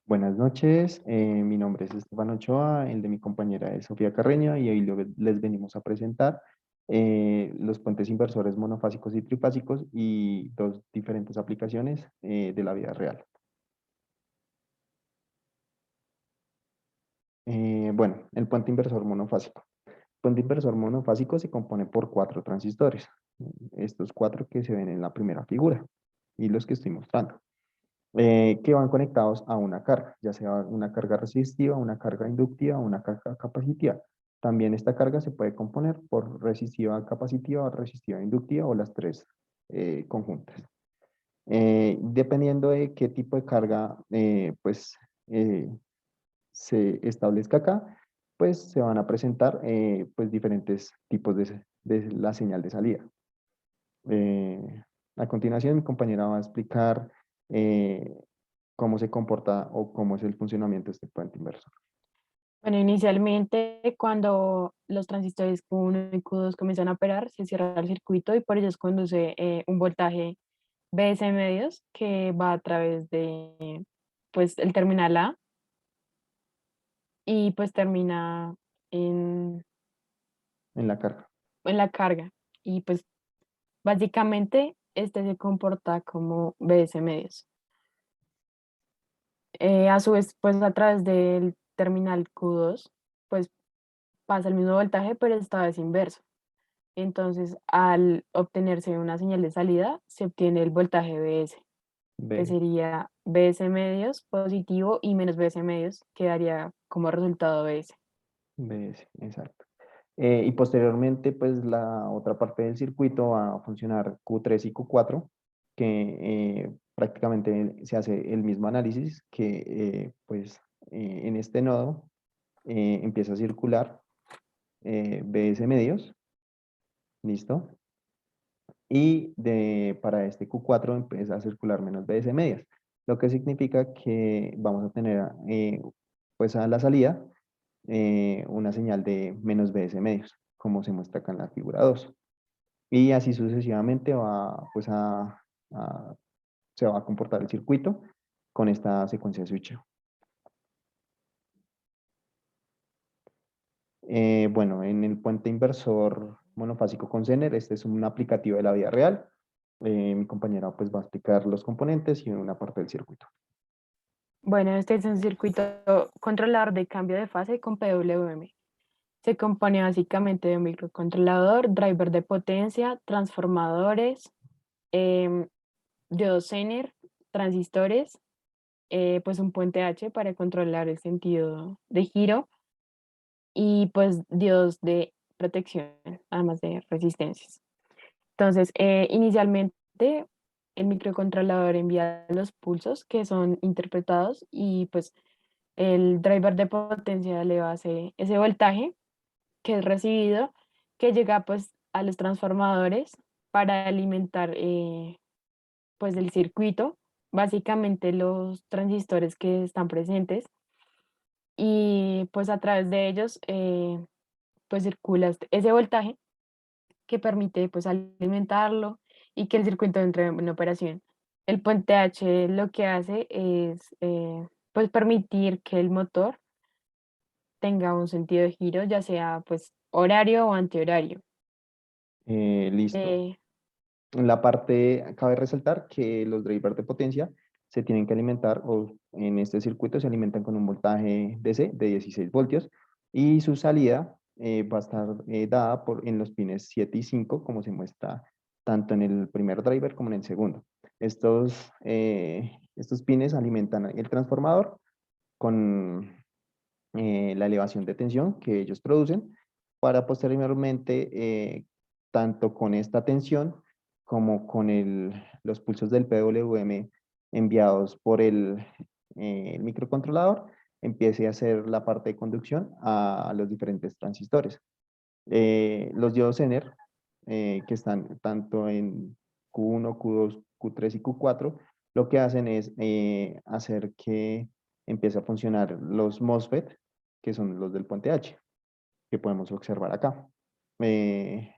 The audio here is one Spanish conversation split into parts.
Buenas noches, mi nombre es Esteban Ochoa, el de mi compañera es Sofía Carreño y hoy les venimos a presentar los puentes inversores monofásicos y trifásicos y dos diferentes aplicaciones de la vida real. Bueno, el puente inversor monofásico. El puente inversor monofásico se compone por cuatro transistores, estos cuatro que se ven en la primera figura y los que estoy mostrando. Que van conectados a una carga, ya sea una carga resistiva, una carga inductiva, una carga capacitiva. También esta carga se puede componer por resistiva capacitiva, resistiva inductiva o las tres conjuntas. Dependiendo de qué tipo de carga eh, se establezca acá, pues se van a presentar pues diferentes tipos de la señal de salida. A continuación, mi compañera va a explicar eh, cómo se comporta o cómo es el funcionamiento de este puente inversor. Bueno, inicialmente cuando los transistores Q1 y Q2 comienzan a operar, se cierra el circuito y por ellos conduce un voltaje Vs medios que va a través de pues el terminal A y pues termina en, En la carga. en la carga. Y pues básicamente este se comporta como Vs medios. A su vez, pues a través del terminal Q2, pues pasa el mismo voltaje, pero esta vez inverso. Entonces, al obtenerse una señal de salida, se obtiene el voltaje Vs, que B, sería Vs medios positivo y menos Vs medios, que daría como resultado Vs. BS, exacto. Y posteriormente, pues la otra parte del circuito va a funcionar Q3 y Q4, que prácticamente se hace el mismo análisis que en este nodo empieza a circular BS medios, ¿listo? Y para este Q4 empieza a circular menos BS medias, lo que significa que vamos a tener pues a la salida una señal de menos BS medios, como se muestra acá en la figura 2. Y así sucesivamente a- se va a comportar el circuito con esta secuencia de switch. Bueno, en el puente inversor monofásico con Zener, este es un aplicativo de la vida real. Mi compañera pues va a explicar los componentes y una parte del circuito. Bueno, este es un circuito controlador de cambio de fase con PWM. Se compone básicamente de un microcontrolador, driver de potencia, transformadores, em, diodos Zener, transistores, pues un puente H para controlar el sentido de giro y pues diodos de protección, además de resistencias. Entonces, inicialmente el microcontrolador envía los pulsos que son interpretados y pues el driver de potencia le va a hacer ese voltaje que es recibido, que llega pues a los transformadores para alimentar pues el circuito, básicamente los transistores que están presentes y pues a través de ellos pues circula ese voltaje que permite pues alimentarlo y que el circuito entre en operación. El puente H lo que hace es pues permitir que el motor tenga un sentido de giro, ya sea pues horario o antihorario. Listo. Eh, En la parte, cabe resaltar que los drivers de potencia se tienen que alimentar, o en este circuito se alimentan con un voltaje DC de 16 voltios y su salida va a estar dada en los pines 7 y 5, como se muestra tanto en el primer driver como en el segundo. Estos pines alimentan el transformador con la elevación de tensión que ellos producen para posteriormente, tanto con esta tensión como con los pulsos del PWM enviados por el microcontrolador, empiece a hacer la parte de conducción a los diferentes transistores. Los diodos Zener, que están tanto en Q1, Q2, Q3 y Q4, lo que hacen es hacer que empiece a funcionar los MOSFET, que son los del puente H, que podemos observar acá. Eh,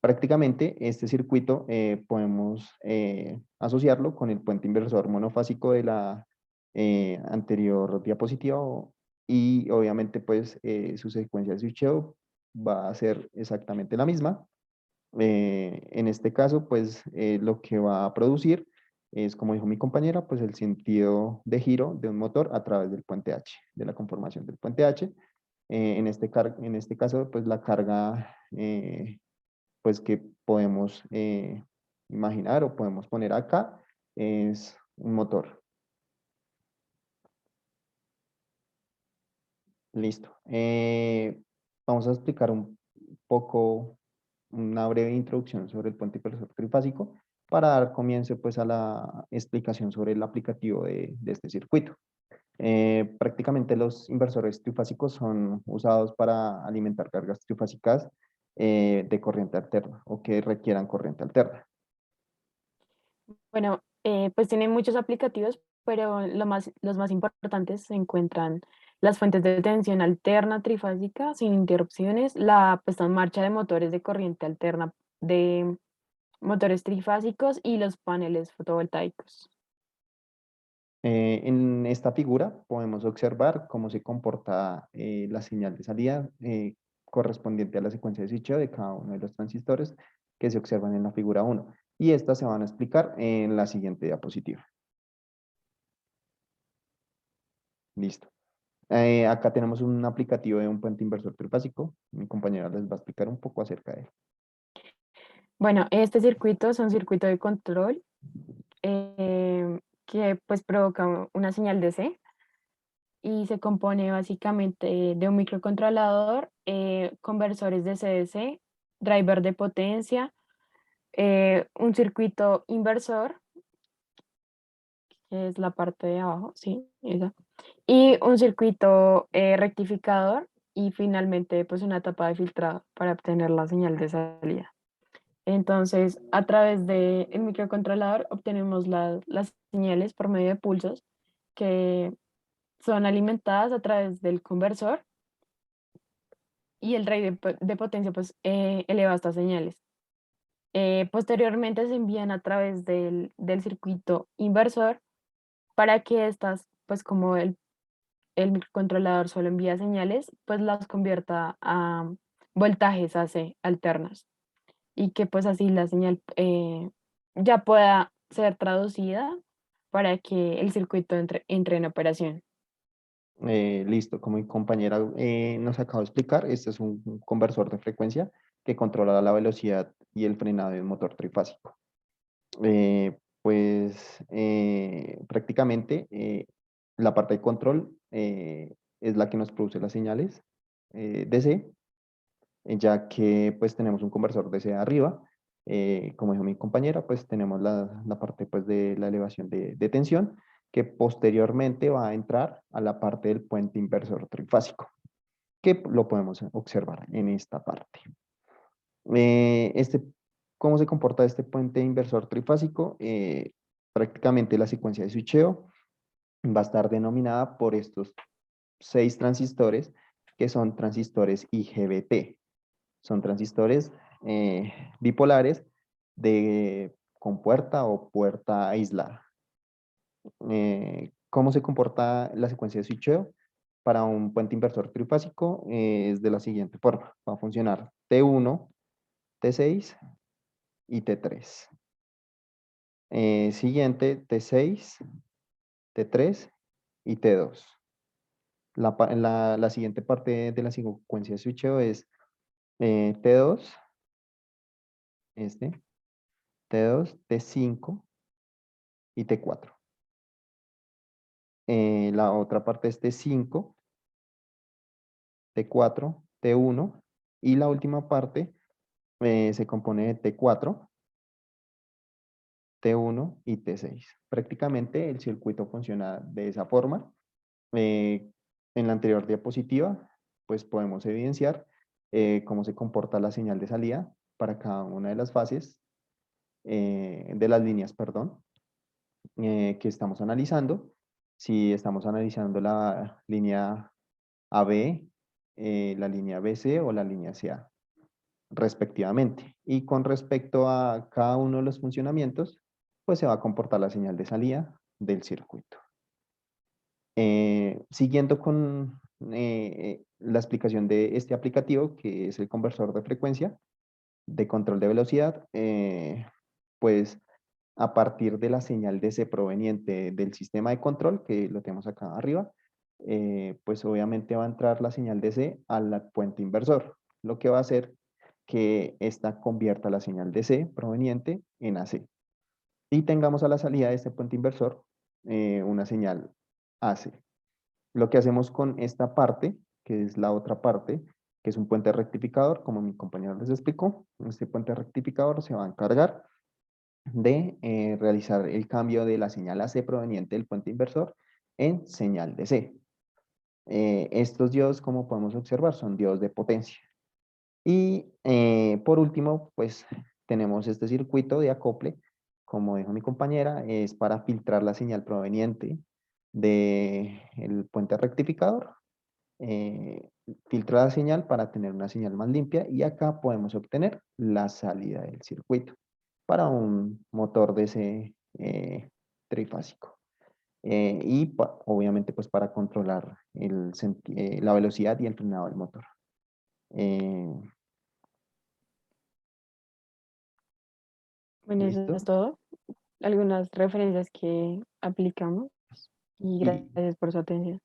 Prácticamente este circuito podemos asociarlo con el puente inversor monofásico anterior diapositiva y obviamente pues su secuencia de switcheo va a ser exactamente la misma. En este caso pues lo que va a producir es, como dijo mi compañera, pues el sentido de giro de un motor a través del puente H, de la conformación del puente H. En este caso pues la carga pues que podemos imaginar o podemos poner acá es un motor. Listo. Vamos a explicar un poco, una breve introducción sobre el puente inversor trifásico para dar comienzo pues a la explicación sobre el aplicativo de este circuito. Prácticamente los inversores trifásicos son usados para alimentar cargas trifásicas de corriente alterna o que requieran corriente alterna. Bueno, pues tiene muchos aplicativos, pero los más importantes se encuentran las fuentes de tensión alterna trifásica sin interrupciones, la puesta en marcha de motores de corriente alterna de motores trifásicos y los paneles fotovoltaicos. En esta figura podemos observar cómo se comporta la señal de salida correspondiente a la secuencia de switcheo de cada uno de los transistores que se observan en la figura 1. Y estas se van a explicar en la siguiente diapositiva. Listo. Acá tenemos un aplicativo de un puente inversor trifásico. Mi compañera les va a explicar un poco acerca de él. Bueno, este circuito es un circuito de control que pues provoca una señal DC y se compone básicamente de un microcontrolador, conversores de CDC, driver de potencia, un circuito inversor, que es la parte de abajo, sí, esa, y un circuito rectificador y finalmente pues una tapa de filtrado para obtener la señal de salida. Entonces, a través del microcontrolador obtenemos las señales por medio de pulsos que son alimentadas a través del conversor y el rey de potencia pues eleva estas señales. Posteriormente se envían a través del circuito inversor para que estas, pues como el microcontrolador solo envía señales, pues las convierta a voltajes AC alternos y que pues así la señal ya pueda ser traducida para que el circuito entre en operación. Listo, como mi compañera nos acaba de explicar, este es un conversor de frecuencia que controla la velocidad y el frenado de un motor trifásico. Prácticamente la parte de control es la que nos produce las señales DC, ya que pues tenemos un conversor DC arriba. Como dijo mi compañera, pues tenemos la parte pues de la elevación de tensión que posteriormente va a entrar a la parte del puente inversor trifásico, que lo podemos observar en esta parte. Este, ¿Cómo se comporta este puente inversor trifásico? Prácticamente la secuencia de switcheo va a estar denominada por estos 6 transistores que son transistores IGBT. Son transistores bipolares de compuerta o puerta aislada. ¿Cómo se comporta la secuencia de switcheo? Para un puente inversor trifásico es de la siguiente forma. Va a funcionar T1, T6 y T3. Siguiente, T6, T3 y T2. La siguiente parte de la secuencia de switcheo es T2, este, T2, T5 y T4. La otra parte es T5, T4, T1 y la última parte se compone de T4, T1 y T6. Prácticamente el circuito funciona de esa forma. En la anterior diapositiva, pues podemos evidenciar cómo se comporta la señal de salida para cada una de las fases, de las líneas, perdón, que estamos analizando. Si estamos analizando la línea AB, la línea BC o la línea CA, respectivamente. Y con respecto a cada uno de los funcionamientos, pues se va a comportar la señal de salida del circuito. Siguiendo con la explicación de este aplicativo, que es el conversor de frecuencia de control de velocidad, pues a partir de la señal DC proveniente del sistema de control, que lo tenemos acá arriba, pues obviamente va a entrar la señal DC al puente inversor, lo que va a hacer que esta convierta la señal DC proveniente en AC. Y tengamos a la salida de este puente inversor una señal AC. Lo que hacemos con esta parte, que es la otra parte, que es un puente rectificador, como mi compañero les explicó, este puente rectificador se va a encargar de realizar el cambio de la señal AC proveniente del puente inversor en señal DC. Estos diodos, como podemos observar, son diodos de potencia. Y por último, pues tenemos este circuito de acople, como dijo mi compañera, es para filtrar la señal proveniente del puente rectificador. eh, Filtra la señal para tener una señal más limpia y acá podemos obtener la salida del circuito para un motor de ese trifásico. Y obviamente pues para controlar la velocidad y el frenado del motor. Eh, Bueno, eso es ¿Listo? todo. Algunas referencias que aplicamos y Y gracias por su atención.